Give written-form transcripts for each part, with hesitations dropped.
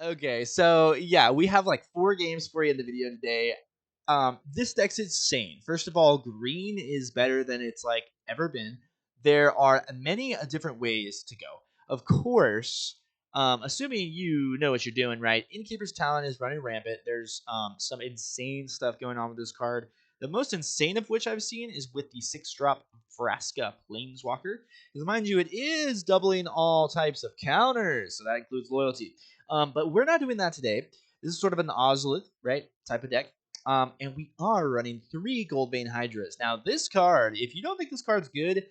Okay, so yeah, we have like 4 games for you in the video today. This deck's insane. First of all, green is better than it's like ever been. There are many different ways to go. Of course, assuming you know what you're doing, right? Innkeeper's talent is running rampant. There's some insane stuff going on with this card. The most insane of which I've seen is with the 6-drop Vraska Planeswalker. Because mind you, it is doubling all types of counters, so that includes loyalty. But we're not doing that today. This is sort of an Ozolith, right, type of deck. And we are running 3 Goldvein Hydras. Now, this card, if you don't think this card's good,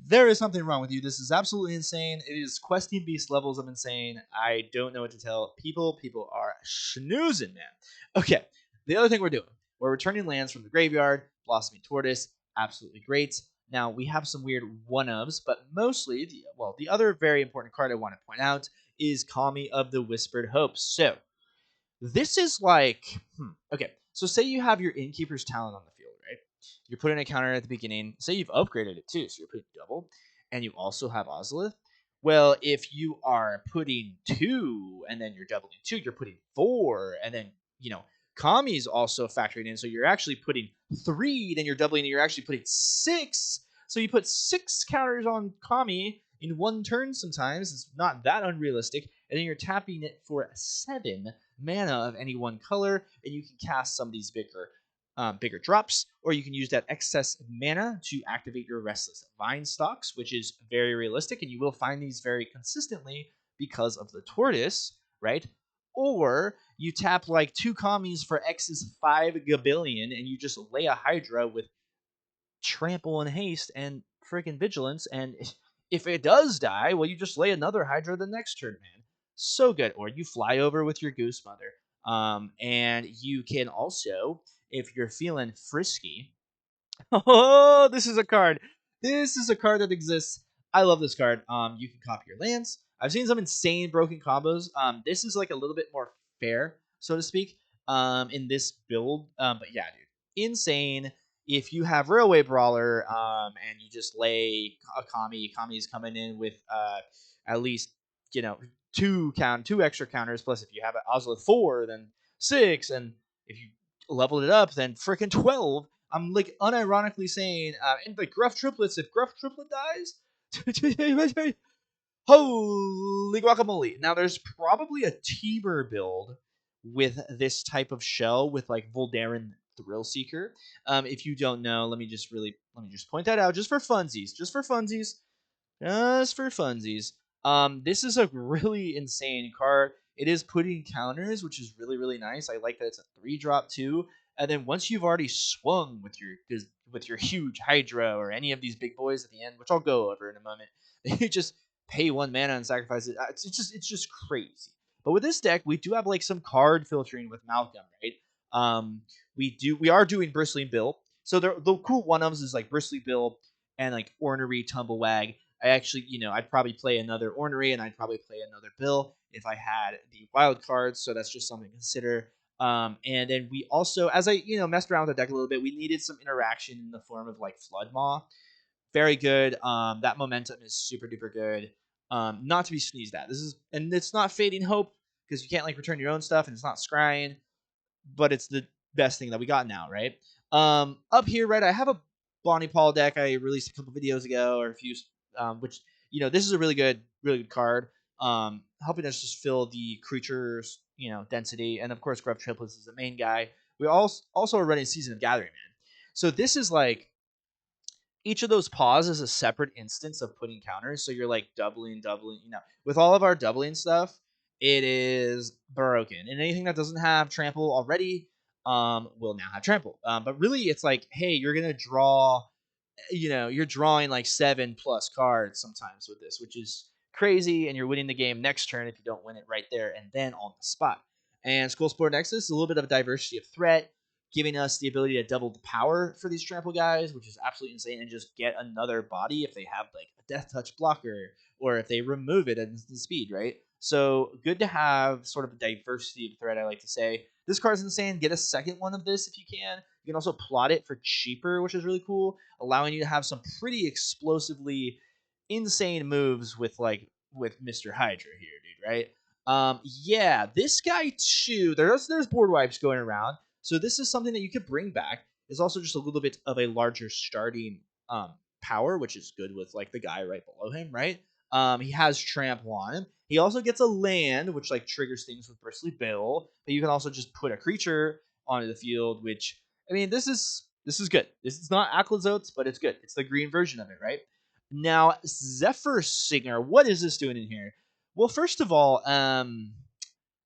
there is something wrong with you. This is absolutely insane. It is questing beast levels of insane. I don't know what to tell people. People are schnoozing, man. Okay, the other thing we're doing, we're returning lands from the graveyard. Blossoming Tortoise, absolutely great. Now, we have some weird one-ofs, but mostly, the other very important card I want to point out is Kami of the Whispered Hopes. So, this is like, okay, so say you have your Innkeeper's talent on the field, right? You're putting a counter at the beginning. Say you've upgraded it too, so you're putting double, and you also have Ozolith. Well, if you are putting 2 and then you're doubling 2, you're putting 4, and then, Kami is also factoring in, so you're actually putting 3, then you're doubling, and you're actually putting 6. So you put 6 counters on Kami in one turn sometimes. It's not that unrealistic. And then you're tapping it for 7 mana of any one color, and you can cast some of these bigger drops, or you can use that excess mana to activate your Restless Vine Stalks, which is very realistic, and you will find these very consistently because of the Tortoise, right? Or you tap like 2 Kamis for X's 5 gabillion, and you just lay a Hydra with Trample and Haste and freaking Vigilance, and if it does die, well, you just lay another Hydra the next turn, man. So good. Or you fly over with your Goose Mother. And you can also, if you're feeling frisky, oh, this is a card. This is a card that exists. I love this card. You can copy your lands. I've seen some insane broken combos. This is like a little bit more fair, so to speak, in this build. But yeah, dude, insane. If you have Railway Brawler, and you just lay a Kami is coming in with at least two extra counters. Plus, if you have an Ozolith 4, then 6, and if you leveled it up, then freaking 12. I'm like unironically saying, and the Gruff Triplets, if Gruff Triplet dies, holy guacamole. Now, there's probably a Teamer build with this type of shell with like Voldaren Thrill Seeker. If you don't know, let me just point that out just for funsies. This is a really insane card. It is putting counters, which is really, really nice. I like that it's a 3-drop too. And then once you've already swung with your huge Hydra or any of these big boys at the end, which I'll go over in a moment, you just pay 1 mana and sacrifice it. It's just crazy. But with this deck, we do have like some card filtering with Malcolm, right? We are doing Bristly Bill. So the cool one-ofs is like Bristly Bill and like Ornery Tumblewagg. I actually, I'd probably play another Ornery and I'd probably play another Bill if I had the wild cards. So that's just something to consider. And then we also, as I, messed around with the deck a little bit, we needed some interaction in the form of like Flood Maw. Very good. That momentum is super duper good. Not to be sneezed at. And it's not Fading Hope because you can't like return your own stuff, and it's not Scrying, but it's the best thing that we got now, right? Up here, right, I have a Bonny Pall deck I released a couple videos ago, or a few, which this is a really good card. Helping us just fill the creatures, density, and of course, Gruff Triplets is the main guy. We also are running Season of Gathering, man. So this is like each of those paws is a separate instance of putting counters. So you're like doubling. With all of our doubling stuff, it is broken. And anything that doesn't have trample already, will now have trample. But really, it's like, hey, you're gonna draw. You're drawing like 7+ cards sometimes with this, which is crazy, and you're winning the game next turn if you don't win it right there and then on the spot. And Skull Sport Nexus, a little bit of a diversity of threat, giving us the ability to double the power for these trample guys, which is absolutely insane, and just get another body if they have like a Death Touch blocker, or if they remove it at instant speed, right? So good to have sort of a diversity of threat, I like to say. This card's insane. Get a second one of this if you can. You can also plot it for cheaper, which is really cool, allowing you to have some pretty explosively insane moves with Mr. Hydra here, dude, right? Yeah, this guy too. There's board wipes going around, so this is something that you could bring back. It's also just a little bit of a larger starting power, which is good with like the guy right below him, right? He has trample on him. He also gets a land, which like triggers things with Bristly Bill. But you can also just put a creature onto the field, which I mean, this is good. This is not Aquazotes, but it's good. It's the green version of it, right? Now, Zephyr Singer, what is this doing in here? Well, first of all,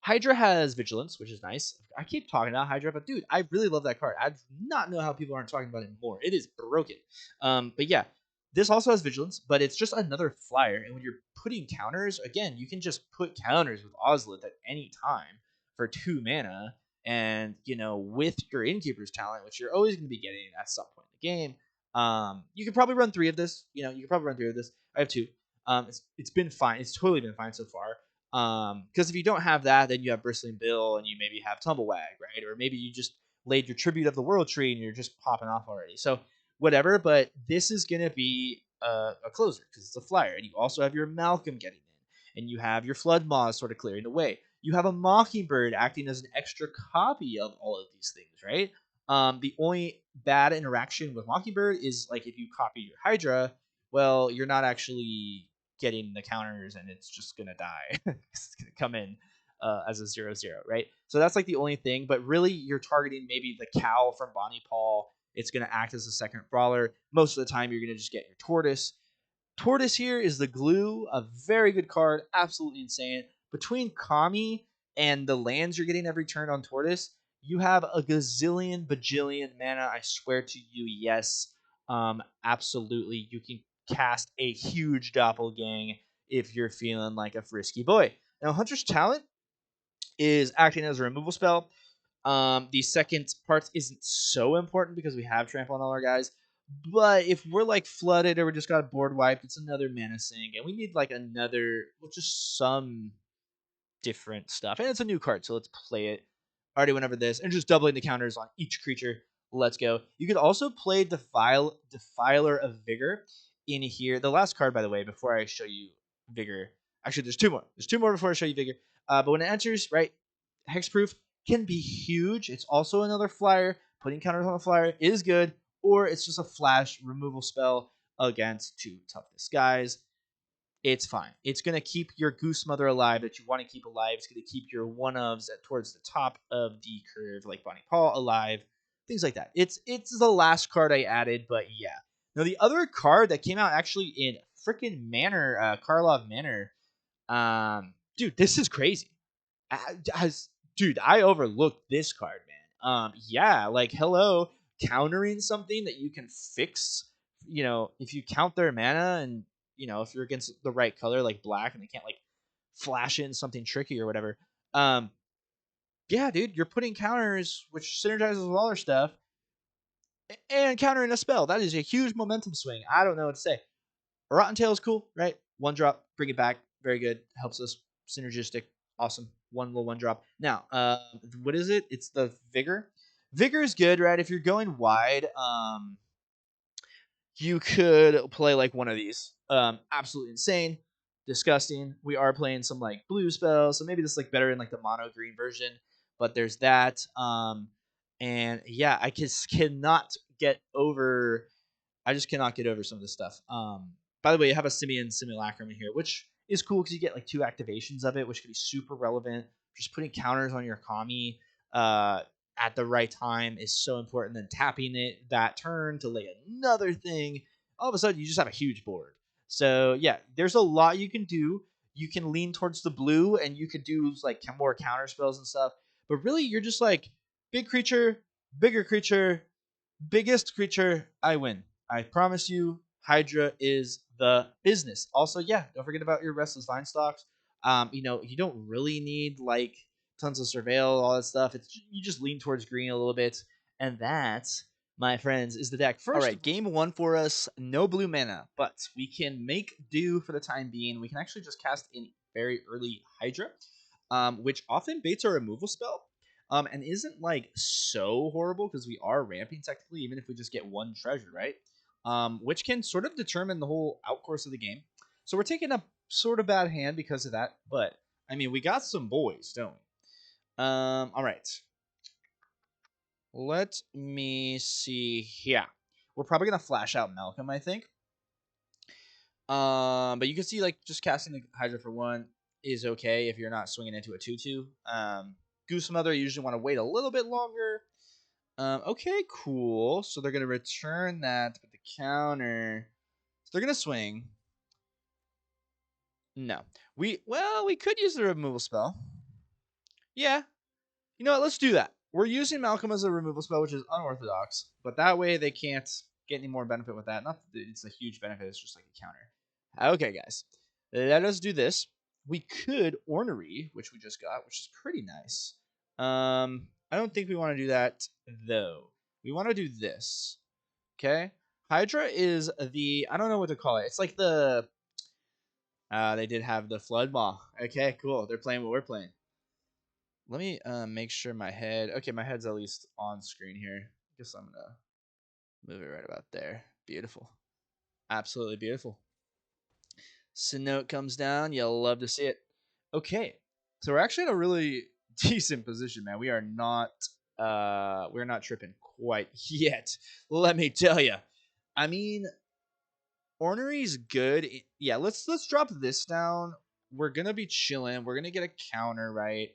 Hydra has Vigilance, which is nice. I keep talking about Hydra, but dude, I really love that card. I do not know how people aren't talking about it more. It is broken. But yeah, this also has Vigilance, but it's just another flyer. And when you're putting counters, again, you can just put counters with Ozolith at any time for 2 mana. And, you know, with your Innkeeper's talent, which you're always going to be getting at some point in the game, you could probably run 3 of this. You know, you could probably run 3 of this. I have 2. It's been fine. It's totally been fine so far. Because if you don't have that, then you have Bristling Bill and you maybe have Tumblewagg, right? Or maybe you just laid your Tribute of the World tree and you're just popping off already. So whatever, but this is gonna be a closer because it's a flyer, and you also have your Malcolm getting in, and you have your Flood Moss sort of clearing the way. You have a Mockingbird acting as an extra copy of all of these things, right? The only bad interaction with Mockingbird is like if you copy your Hydra, well, you're not actually getting the counters, and it's just gonna die. It's gonna come in as a 0/0, right? So that's like the only thing. But really, you're targeting maybe the cow from Bonny Pall. It's gonna act as a second brawler. Most of the time, you're gonna just get your Tortoise. Tortoise here is the glue, a very good card, absolutely insane. Between Kami and the lands you're getting every turn on Tortoise, you have a gazillion bajillion mana. I swear to you, yes, absolutely. You can cast a huge Doppelgang if you're feeling like a frisky boy. Now, Hunter's Talent is acting as a removal spell. The second part isn't so important because we have trample on all our guys. But if we're like flooded or we just got board wiped, it's another mana sink, and we need like another, well, just some different stuff. And it's a new card, so let's play it. Already went over this, and just doubling the counters on each creature. Let's go. You could also play Defiler of Vigor in here. The last card, by the way, before I show you Vigor. Actually, there's 2 more. There's 2 more before I show you Vigor. But when it enters, right, Hexproof can be huge. It's also another flyer. Putting counters on the flyer is good, or it's just a flash removal spell against 2 toughness guys. It's fine. It's going to keep your Goose Mother alive that you want to keep alive. It's going to keep your one-ofs towards the top of the curve, like Bonny Pall, alive. Things like that. It's the last card I added, but yeah. Now, the other card that came out actually in freaking Manor, Karlov Manor, dude, this is crazy. Dude, I overlooked this card, man. Yeah, like, hello, countering something that you can fix. You know, if you count their mana and if you're against the right color, like black, and they can't like flash in something tricky or whatever. Yeah, dude, you're putting counters, which synergizes with all their stuff, and countering a spell. That is a huge momentum swing. I don't know what to say. Rottentail is cool, right? 1 drop, bring it back, very good. Helps us synergistic, awesome. One drop. Now, what is it? It's the Vigor. Vigor is good, right? If you're going wide, you could play like one of these. Absolutely insane, disgusting. We are playing some like blue spells, so maybe this is like better in like the mono green version. But there's that. And yeah, I just cannot get over. I just cannot get over some of this stuff. By the way, you have a Simian Simulacrum in here, which is cool because you get like 2 activations of it, which can be super relevant. Just putting counters on your Kami at the right time is so important. Then tapping it that turn to lay another thing. All of a sudden, you just have a huge board. So yeah, there's a lot you can do. You can lean towards the blue, and you could do like more counter spells and stuff. But really, you're just like big creature, bigger creature, biggest creature, I win. I promise you, Hydra is the business. Also, yeah, don't forget about your Restless Vine stocks. You don't really need like tons of surveil, all that stuff. It's you just lean towards green a little bit, and that, my friends, is the deck. First, all right, game 1 for us. No blue mana, but we can make do for the time being. We can actually just cast in very early Hydra, which often baits our removal spell. And isn't like so horrible because we are ramping technically, even if we just get 1 treasure, right? Which can sort of determine the whole outcourse of the game. So we're taking a sort of bad hand because of that, but I mean, we got some boys, don't we? All right. Let me see here. We're probably gonna flash out Malcolm, I think. But you can see like just casting the Hydra for 1 is okay if you're not swinging into a 2/2. Goose Mother, you usually want to wait a little bit longer. Okay, cool. So they're gonna return that, but the counter. So they're gonna swing. No, we could use the removal spell. Yeah, you know what? Let's do that. We're using Malcolm as a removal spell, which is unorthodox, but that way they can't get any more benefit with that. Not that it's a huge benefit; it's just like a counter. Okay, guys, let us do this. We could Ornery, which we just got, which is pretty nice. I don't think we want to do that though. We want to do this. Okay, Hydra is the I don't know what to call it. It's like the they did have the Flood Maw. Okay, cool. They're playing what we're playing. Let me make sure my head. Okay, my head's at least on screen here. I guess I'm gonna move it right about there. Beautiful, absolutely beautiful. Sinote comes down. You'll love to see it. Okay, so we're actually in a really decent position, man. We are not we're not tripping quite yet. Let me tell you. I mean, Ornery's good. Yeah, let's drop this down. We're gonna be chilling. We're gonna get a counter, right?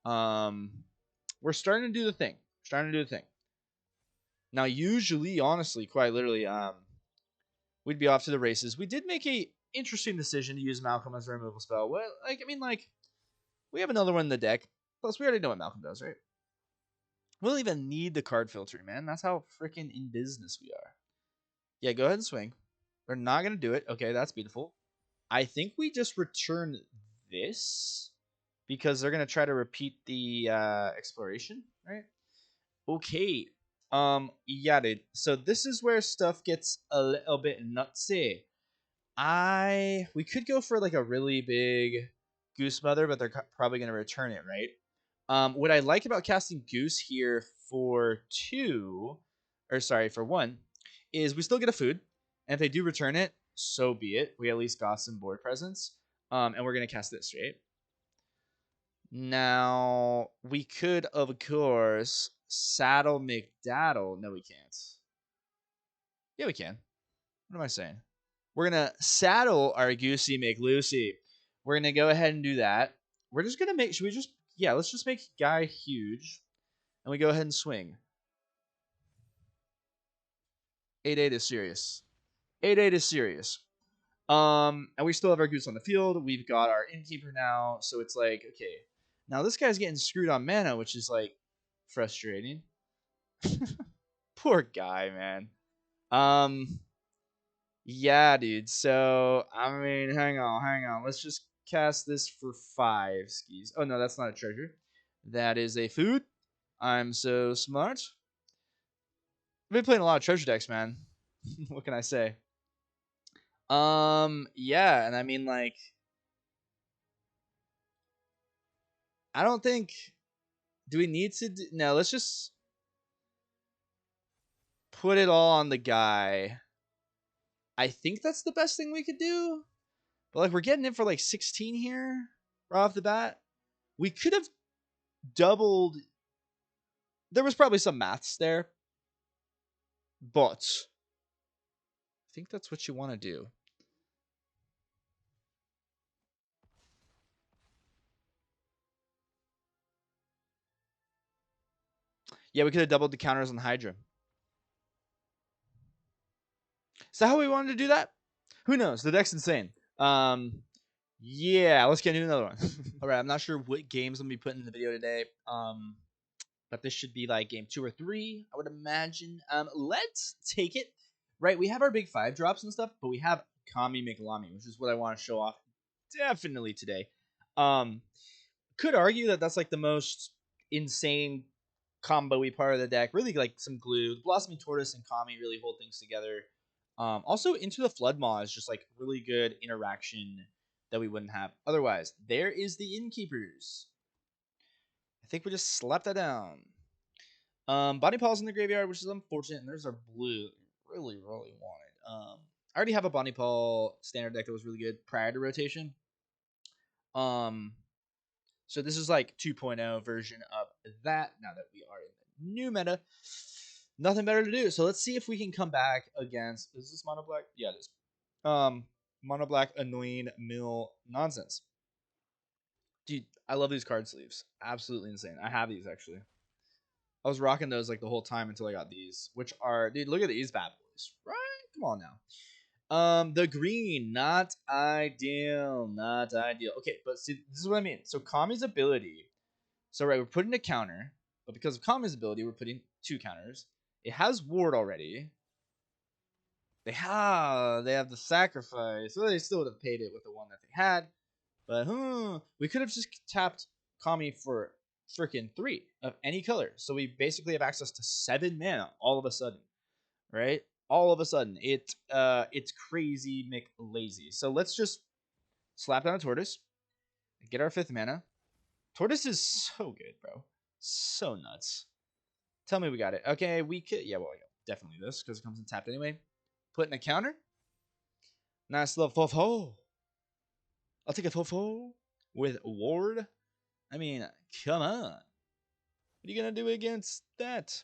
We're starting to do the thing. Now, usually, honestly, quite literally, we'd be off to the races. We did make a interesting decision to use Malcolm as a removal spell. Well, we have another one in the deck. Plus, we already know what Malcolm does, right? We don't even need the card filtering, man. That's how freaking in business we are. Yeah, go ahead and swing. We're not gonna do it. Okay, that's beautiful. I think we just return this because they're gonna try to repeat the exploration, right? Okay. Yeah, dude. So this is where stuff gets a little bit nutsy. We could go for like a really big Goose Mother, but they're probably gonna return it, right? What I like about casting Goose here for 2, or sorry, for 1, is we still get a food, and if they do return it, so be it. We at least got some board presence. And we're gonna cast this, right? Now, we could, of course, saddle McDaddle. No, we can't. Yeah, we can. What am I saying? We're going to saddle our Goosey McLucy. We're going to go ahead and do that. We're just going to make... let's just make Guy huge. And we go ahead and swing. 8-8 is serious. 8-8 is serious. And we still have our Goose on the field. We've got our Innkeeper now. So it's like, okay... Now this guy's getting screwed on mana, which is like frustrating. Poor guy, man. Yeah, dude. So I mean, hang on. Let's just cast this for 5 skis. Oh no, that's not a treasure. That is a food. I'm so smart. I've been playing a lot of treasure decks, man. What can I say? Yeah, and I mean like I don't think do we need to no, let's just put it all on the guy. I think that's the best thing we could do. But like we're getting in for like 16 here right off the bat. We could have doubled. There was probably some maths there. But I think that's what you want to do. Yeah, we could have doubled the counters on Hydra. Is that how we wanted to do that? Who knows? The deck's insane. Yeah, let's get into another one. All right, I'm not sure what games I'm gonna be putting in the video today. But this should be like game 2 or 3, I would imagine. Let's take it. Right, we have our big 5 drops and stuff, but we have Kami McLami, which is what I want to show off definitely today. Could argue that that's like the most insane combo-y part of the deck. Really like some glue. Blossoming Tortoise and Kami really hold things together. Also, Into the Flood Maw is just like really good interaction that we wouldn't have otherwise. There is the Innkeepers. I think we just slapped that down. Bonny Pall's in the graveyard, which is unfortunate. And there's our blue. Really wanted. I already have a Bonny Pall standard deck that was really good prior to rotation. So this is like 2.0 version of that. Now that we are in the new meta, nothing better to do. So let's see if we can come back against. Is this mono black? Yeah, it is. Mono black annoying mill nonsense. Dude, I love these card sleeves. Absolutely insane. I have these actually. I was rocking those like the whole time until I got these, which are, dude, look at these bad boys. Right? Come on now. The green, not ideal, not ideal. Okay, but see, this is what I mean. So Kami's ability. So right, we're putting a counter, but because of Kami's ability, we're putting 2 counters. It has ward already. They have the sacrifice. Well, they still would have paid it with the one that they had, but we could have just tapped Kami for freaking 3 of any color. So we basically have access to 7 mana all of a sudden, right? All of a sudden, it's crazy McLazy. So let's just slap down a Tortoise, get our 5th mana. Tortoise is so good, bro. So nuts. Tell me we got it. Okay, we could. Yeah, well, yeah, definitely this because it comes in tapped anyway. Put in a counter. Nice little fofo. I'll take a fofo with ward. I mean, come on. What are you gonna do against that?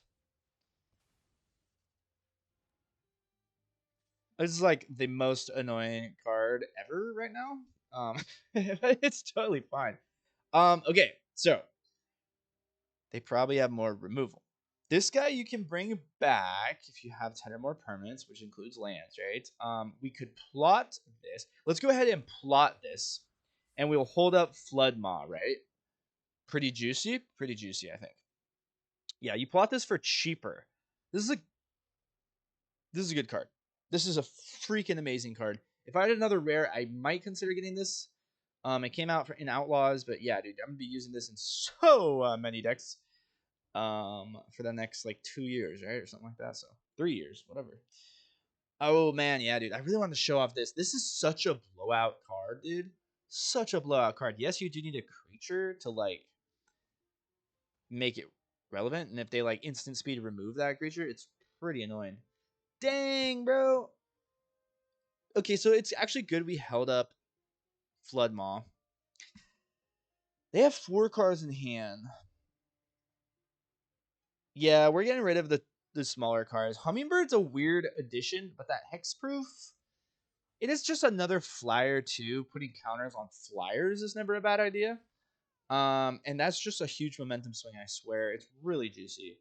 This is like the most annoying card ever right now. It's totally fine. Okay, so they probably have more removal. This guy you can bring back if you have 10 or more permanents, which includes lands, right? We could plot this. Let's go ahead and plot this, and we'll hold up Flood Maw, right? Pretty juicy, I think. Yeah, you plot this for cheaper. This is a good card. This is a freaking amazing card. If I had another rare, I might consider getting this. It came out in Outlaws, but yeah, dude, I'm gonna be using this in so many decks. For the next like 2 years, right, or something like that. So 3 years, whatever. Oh man, yeah, dude, I really want to show off this. This is such a blowout card, dude. Such a blowout card. Yes, you do need a creature to like make it relevant, and if they like instant speed remove that creature, it's pretty annoying. Dang, bro. Okay, so it's actually good we held up Flood Maw. They have 4 cards in hand. Yeah, we're getting rid of the smaller cards. Hummingbird's a weird addition, but that hexproof, it is just another flyer too. Putting counters on flyers is never a bad idea. And that's just a huge momentum swing, I swear. It's really juicy.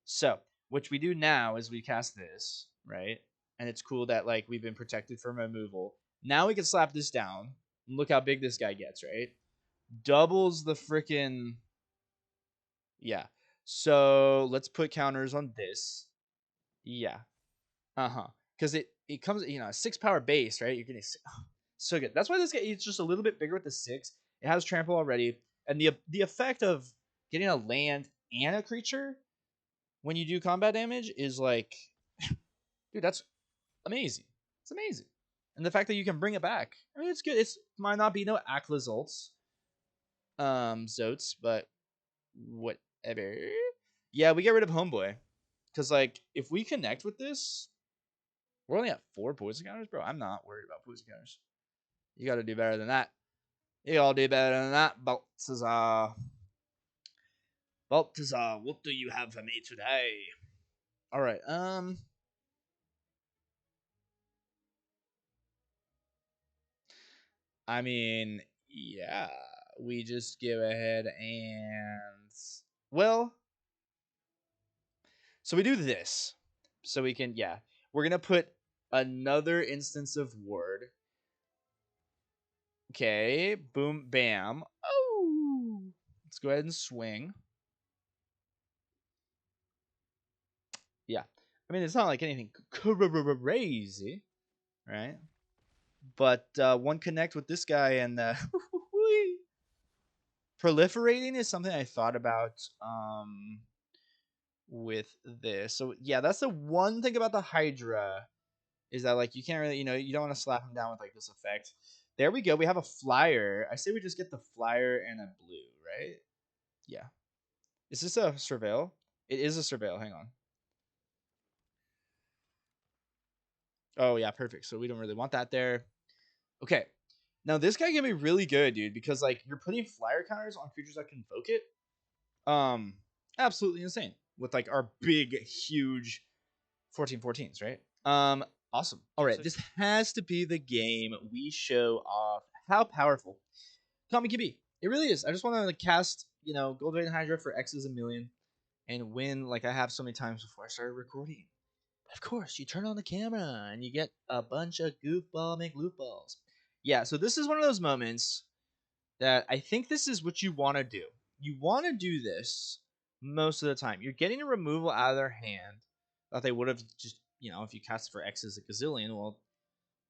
So, what we do now is we cast this, right? And it's cool that like we've been protected from removal. Now we can slap this down. And look how big this guy gets, right? Doubles the freaking. Yeah. So let's put counters on this. Yeah. Because it comes, 6 power base, right? You're getting so good. That's why this guy is just a little bit bigger with the 6. It has trample already, and the effect of getting a land and a creature when you do combat damage is like, dude, that's amazing. It's amazing. And the fact that you can bring it back, I mean, it's good. It's might not be no Akla Zotes, but whatever. Yeah, we get rid of Homeboy. Because, like, if we connect with this, we're only at 4 poison counters, bro. I'm not worried about poison counters. You got to do better than that. You all do better than that, Baltazar. Baltazar, what do you have for me today? All right. I mean, yeah, we just go ahead and well, so we do this, so we can we're gonna put another instance of ward. Okay, boom, bam. Oh, let's go ahead and swing. Yeah, I mean it's not like anything crazy, right? But one connect with this guy and proliferating is something I thought about with this. So yeah, that's the one thing about the Hydra is that like you can't really, you don't want to slap him down with like this effect. There we go. We have a flyer. I say we just get the flyer and a blue, right? Yeah. Is this a surveil? It is a surveil. Hang on. Oh yeah, perfect. So we don't really want that there. Okay. Now this guy can be really good, dude, because like you're putting flyer counters on creatures that can invoke it. Absolutely insane with like our big, huge 14/14s, right? Awesome. All right, this has to be the game we show off how powerful Kami can be. It really is. I just want to like, cast, Goldvein Hydra for X's a million and win like I have so many times before I started recording. But of course, you turn on the camera and you get a bunch of goofball make loot balls. Yeah, so this is one of those moments that I think this is what you want to do. You want to do this most of the time. You're getting a removal out of their hand that they would have just, if you cast for X's a gazillion, well,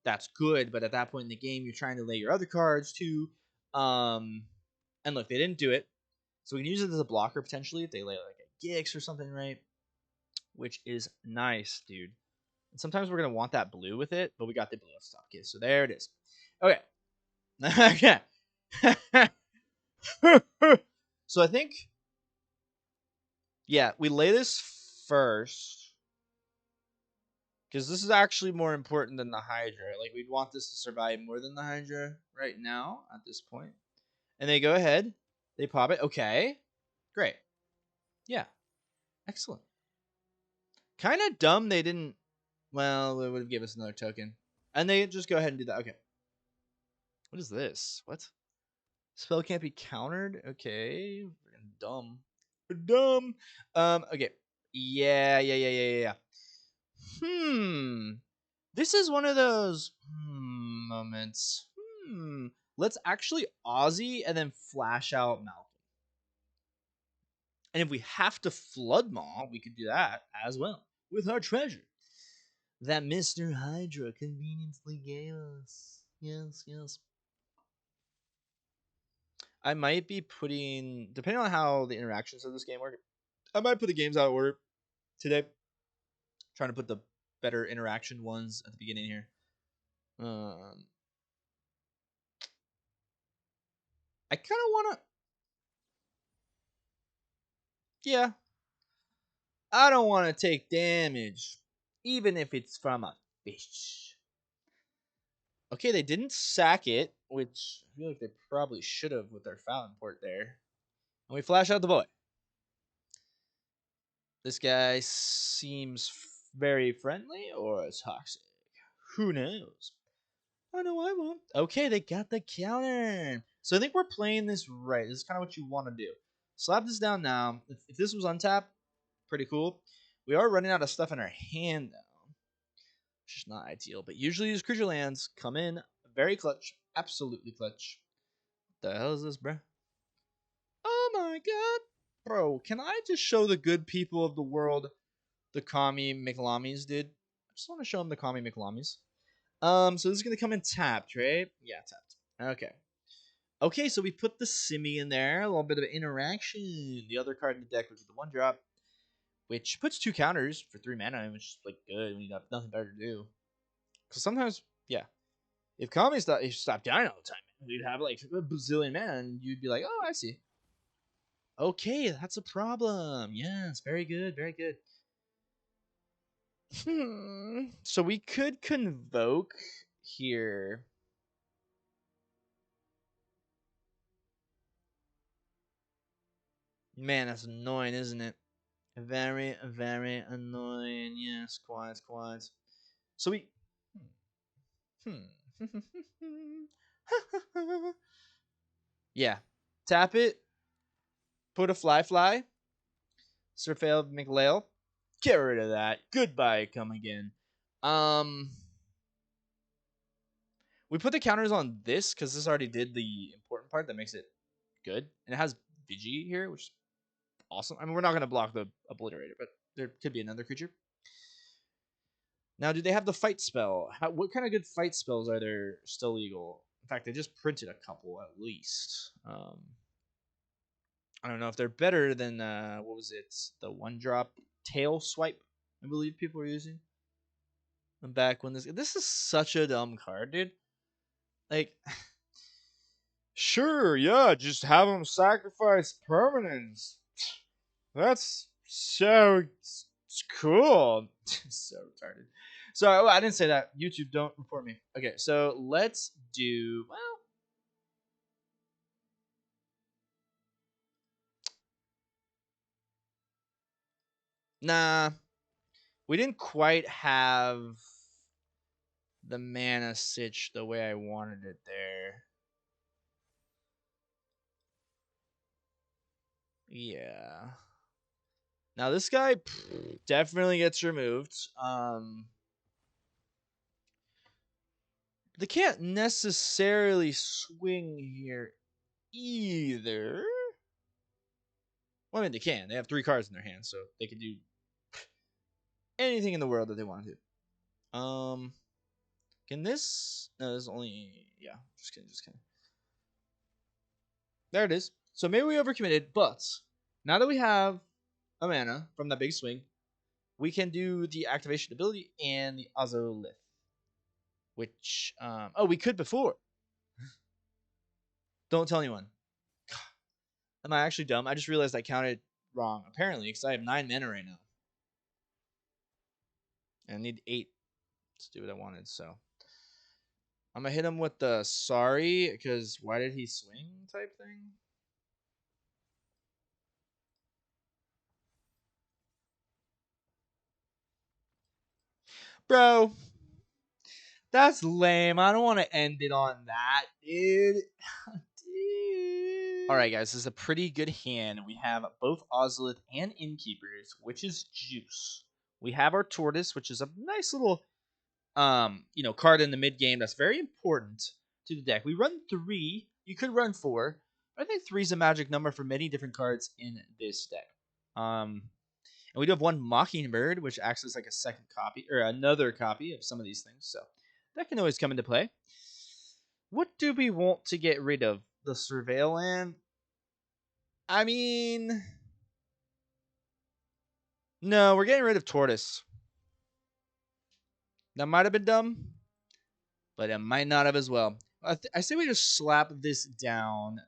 that's good. But at that point in the game, you're trying to lay your other cards too. And look, they didn't do it. So we can use it as a blocker potentially if they lay like a Gix or something, right? Which is nice, dude. And sometimes we're going to want that blue with it, but we got the blue at stop. Okay, so there it is. Okay. Okay. So I think, yeah, we lay this first because this is actually more important than the Hydra. Like, we'd want this to survive more than the Hydra right now at this point. And they go ahead. They pop it. Okay. Great. Yeah. Excellent. Kind of dumb they didn't. Well, it would have given us another token. And they just go ahead and do that. Okay. What is this? What? Spell can't be countered? Okay. Dumb. Dumb. Okay. Yeah. This is one of those moments. Let's actually Aussie and then flash out Malcolm. And if we have to flood Maw, we could do that as well with our treasure that Mr. Hydra conveniently gave us. Yes. I might be putting, depending on how the interactions of this game work, I might put the games out of order today. Trying to put the better interaction ones at the beginning here. I kind of want to... Yeah. I don't want to take damage, even if it's from a fish. Okay, they didn't sack it, which I feel like they probably should have with their fountain port there. And we flash out the boy. This guy seems very friendly or toxic. Who knows? I know I won't. Okay, they got the counter. So I think we're playing this right. This is kind of what you want to do. Slap this down now. If this was untapped, pretty cool. We are running out of stuff in our hand now, which is not ideal. But usually these creature lands come in very clutch. Absolutely clutch. What the hell is this, bro? Oh my god. Bro, can I just show the good people of the world the Kami McLamies, dude? I just want to show them the Kami McLamies. So this is going to come in tapped, right? Yeah, tapped. Okay, so we put the Simi in there. A little bit of interaction. The other card in the deck, which is the 1-drop, which puts 2 counters for 3 mana, which is like good when you got nothing better to do. Because sometimes, yeah, if Kami stopped dying all the time, you'd have like a bazillion mana, and you'd be like, oh, I see. Okay, that's a problem. Yes, very good, very good. So we could convoke here. Man, that's annoying, isn't it? Very, very annoying. Yes, quiet. So we... Yeah. Tap it. Put a fly. Sir Failed McLail. Get rid of that. Goodbye, come again. We put the counters on this because this already did the important part that makes it good. And it has Vigi here, which is awesome. I mean, we're not going to block the Obliterator, but there could be another creature. Now, do they have the fight spell? What kind of good fight spells are there still legal? In fact, they just printed a couple at least. I don't know if they're better than, what was it? The 1-drop tail swipe, I believe people were using. And back when this is such a dumb card, dude. Like, sure, yeah, just have them sacrifice permanents. That's so cool. So retarded. Sorry, I didn't say that. YouTube, don't report me. Okay, so let's do, well, Nah, we didn't quite have the mana sitch the way I wanted it there. Yeah. Now this guy definitely gets removed. They can't necessarily swing here either. Well, I mean, they can. They have 3 cards in their hand, so they can do anything in the world that they want to do. Can this? No, this is only. Yeah, just kidding, just kidding. There it is. So maybe we overcommitted, but now that we have a mana from that big swing, we can do the activation ability and the Ozolith. Which, oh, we could before. Don't tell anyone. Am I actually dumb? I just realized I counted wrong, apparently, because I have 9 mana right now. And I need 8 to do what I wanted, so. I'm going to hit him with the sorry, because why did he swing type thing? Bro, that's lame. I don't want to end it on that, dude. Dude. All right, guys, this is a pretty good hand. We have both Ozolith and Innkeepers, which is juice. We have our Tortoise, which is a nice little card in the mid game that's very important to the deck. We run 3. You could run 4. But I think 3 is a magic number for many different cards in this deck. And we do have 1 Mockingbird, which acts as like a second copy or another copy of some of these things. So that can always come into play. What do we want to get rid of? The Surveil Land? I mean, no, we're getting rid of Tortoise. That might have been dumb, but it might not have as well. I say we just slap this down.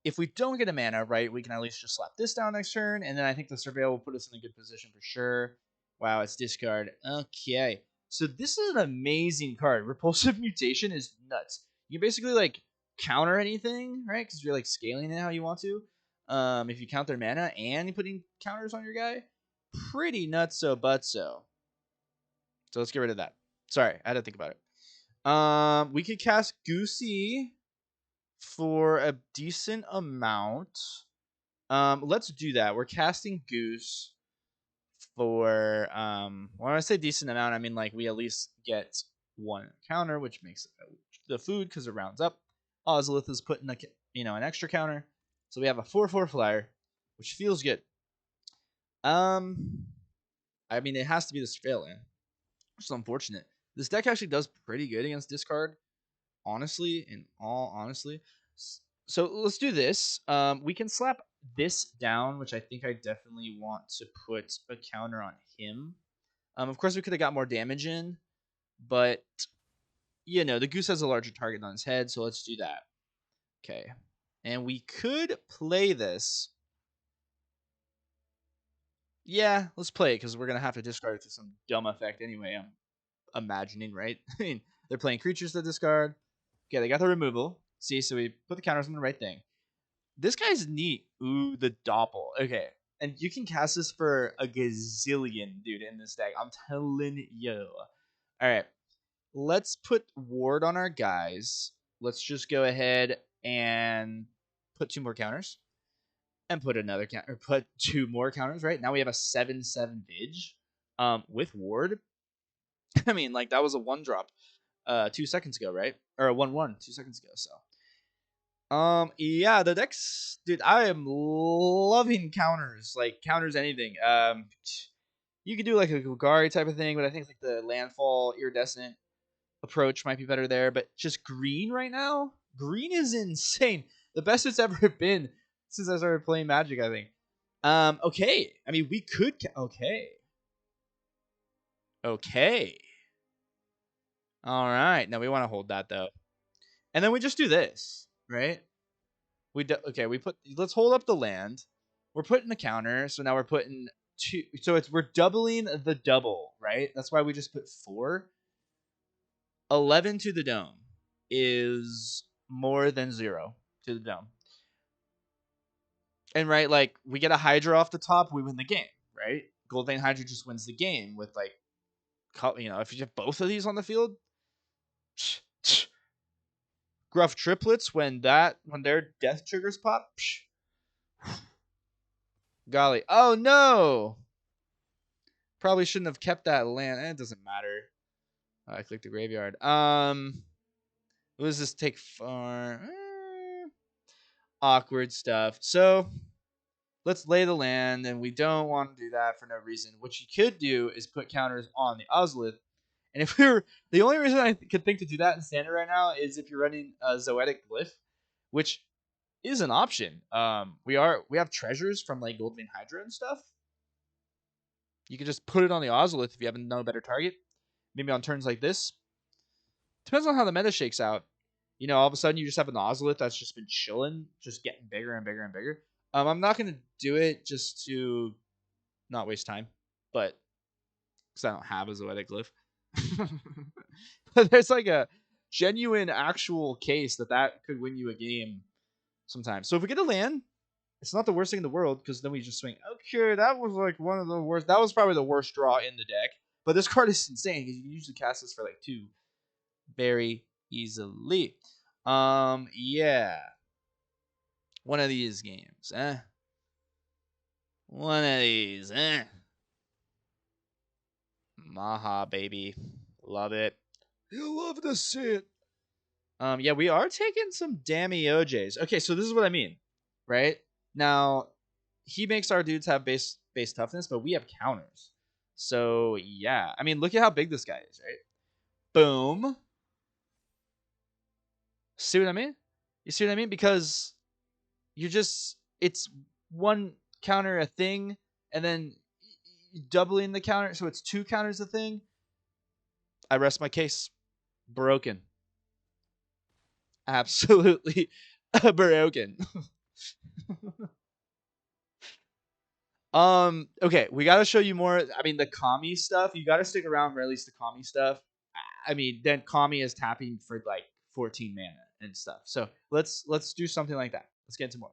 If we don't get a mana, right, we can at least just slap this down next turn, and then I think the Surveil will put us in a good position for sure. Wow, it's discard. Okay. So this is an amazing card. Repulsive Mutation is nuts. You basically, like, counter anything, right? Because you're, like, scaling it how you want to. If you count their mana and you're putting counters on your guy, pretty nutso butso. So let's get rid of that. Sorry, I had to think about it. We could cast Goosey for a decent amount. Let's do that. We're casting Goose for when I say decent amount, I mean like we at least get 1 counter, which makes the food because it rounds up. Ozolith is putting an extra counter, so we have a 4/4 flyer, which feels good. I mean it has to be the Surveil Land, which is unfortunate. This deck actually does pretty good against discard, honestly. In all honesty, so let's do this. We can slap this down, which I think I definitely want to put a counter on him. Of course, we could have got more damage in, but the Goose has a larger target on his head, so let's do that. Okay, and we could play this. Yeah, let's play it because we're gonna have to discard it to some dumb effect anyway. I'm imagining, right? I mean, they're playing creatures to discard. Okay, they got the removal. See, so we put the counters on the right thing. This guy's neat. Ooh, the Doppel. Okay. And you can cast this for a gazillion, dude, in this deck. I'm telling you. All right. Let's put Ward on our guys. Let's just go ahead and put 2 more counters. And put another counter. Or put 2 more counters, right? Now we have a 7/7 Vidge with Ward. I mean, like, that was a 1-drop 2 seconds ago, right? Or a 1/1 2 seconds ago, so. Yeah, the decks, dude, I am loving counters. Like, counters anything. You could do, like, a Golgari type of thing, but I think, like, the Landfall Iridescent approach might be better there. But just green right now? Green is insane. The best it's ever been since I started playing Magic, I think. Okay. I mean, we could... Okay. Okay. All right. No, we want to hold that, though. And then we just do this, right? Let's hold up the land. We're putting a counter, so now we're putting 2. So we're doubling the double, right? That's why we just put 4. 11 to the dome is more than 0 to the dome. And right, like we get a Hydra off the top, we win the game, right? Goldvein Hydra just wins the game with like, if you have both of these on the field, Gruff Triplets when their death triggers pop, golly, oh no! Probably shouldn't have kept that land. It doesn't matter. I clicked the graveyard. What does this take for? Awkward stuff. So let's lay the land, and we don't want to do that for no reason. What you could do is put counters on the Ozolith. And if the only reason I could think to do that in standard right now is if you're running a Zoetic Glyph, which is an option. We have treasures from like Goldvein Hydra and stuff. You could just put it on the Ozolith if you have no better target. Maybe on turns like this. Depends on how the meta shakes out. All of a sudden you just have an Ozolith that's just been chilling, just getting bigger and bigger and bigger. I'm not going to do it just to not waste time, but because I don't have a Zoetic Glyph. But there's like a genuine actual case that could win you a game sometimes. So if we get a land, it's not the worst thing in the world because then we just swing. Okay, that was like one of the worst. That was probably the worst draw in the deck. But this card is insane because you can usually cast this for like 2 very easily. Yeah. One of these games, One of these, Maha, baby. Love it. You love to see it. Yeah, we are taking some dammy OJs. Okay, so this is what I mean, right? Now, he makes our dudes have base toughness, but we have counters. So, yeah. I mean, look at how big this guy is, right? Boom. See what I mean? You see what I mean? Because it's one counter a thing, and then doubling the counter, so it's 2 counters a thing. I rest my case. Broken. Absolutely broken. Okay, we got to show you more. I mean, the Kami stuff, you got to stick around for at least the Kami stuff. I mean, then Kami is tapping for like 14 mana and stuff. So let's do something like that. Let's get into more.